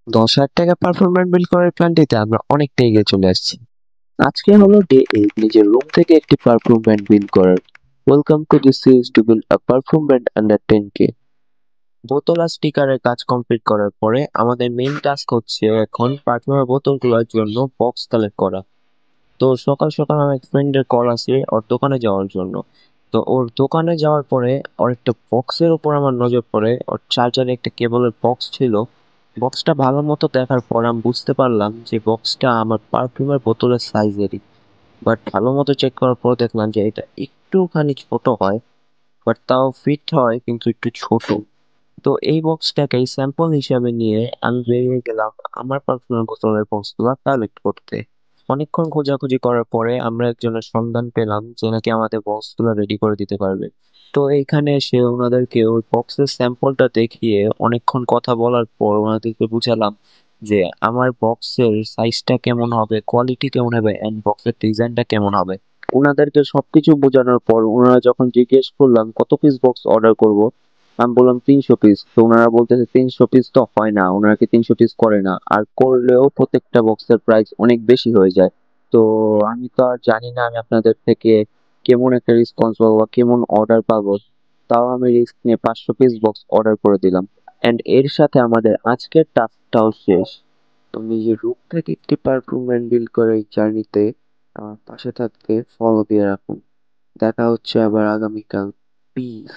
10,000 টাকা performance build করার প্ল্যানটিতে আমরা অনেকটা এগিয়ে চলে আসছি। আজকে হলো ডে 8 নিজের রুম থেকে একটি পারফরম্যান্স বিল্ড করার। Welcome to this series to build a performance under 10K। বোতল আর স্টিকারের কাজ কমপ্লিট করার পরে আমাদের মেইন টাস্ক হচ্ছে এখন পারফিউমের বোতলগুলোর জন্য বক্স কালেক্ট করা। তো সকাল সকাল আমার এক ফ্রেন্ডের কল আসে ওর দোকানে যাওয়ার জন্য। তো ওর দোকানে যাওয়ার পরে ওর একটা বক্সের উপর আমার নজর পড়ে, ওর চার্জারে একটা কেবলের বক্স ছিল। বক্সটা ভালো মতো দেখার পর আমি বুঝতে পারলাম যে বক্সটা আমার পারফিউমের বোতলের সাইজেরই। বাট ভালো মতো চেক করার পর দেখলাম যে এটা একটুখানি ছোট হয়, বাট তাও ফিট হয় কিন্তু একটু ছোট। তো এই বক্সটাকে স্যাম্পল হিসাবে নিয়ে আমি বেরিয়ে গেলাম আমার পার্সোনাল বোতলের বক্সগুলো কালেক্ট করতে। অনেকক্ষণ খোঁজাখুঁজি করার পরে আমরা একজনের সন্ধান পেলাম যে নাকি আমাদের বক্সগুলো রেডি করে দিতে পারবে। তো এইখানে এসে ওনাদেরকে ওই বক্সের স্যাম্পলটা দেখিয়ে অনেকক্ষণ কথা বলার পর ওনাদেরকে বুঝালাম যে আমার বক্সের সাইজটা কেমন হবে, কোয়ালিটি কেমন হবে এন্ড বক্সের ডিজাইনটা কেমন হবে। ওনাদেরকে সবকিছু বোঝানোর পর ওনারা যখন জিজ্ঞেস করলাম কত পিস বক্স অর্ডার করব, আমি বললাম 300 পিস। তো ওনারা বলতেছে 300 পিস তো হয় না, ওনারা কি 300 পিস করে না, আর করলেও প্রত্যেকটা বক্সের প্রাইস অনেক বেশি হয়ে যায়। তো আমি তো আর জানি না আমি আপনাদের থেকে কেমন একটা রেসপন্স পাবো বা কেমন অর্ডার পাবো। তাও আমি রিস্ক নিয়ে 500 পিস বক্স অর্ডার করে দিলাম। এন্ড এর সাথে আমাদের আজকের টাস্কটাও শেষ। তো নিজের রূপ থেকে একটি পারফরম্যান্স বিল্ড করার এই জার্নিতে আমার পাশে থাকতে ফলো দিয়ে রাখুন। দেখা হচ্ছে আবার আগামীকাল। পিস।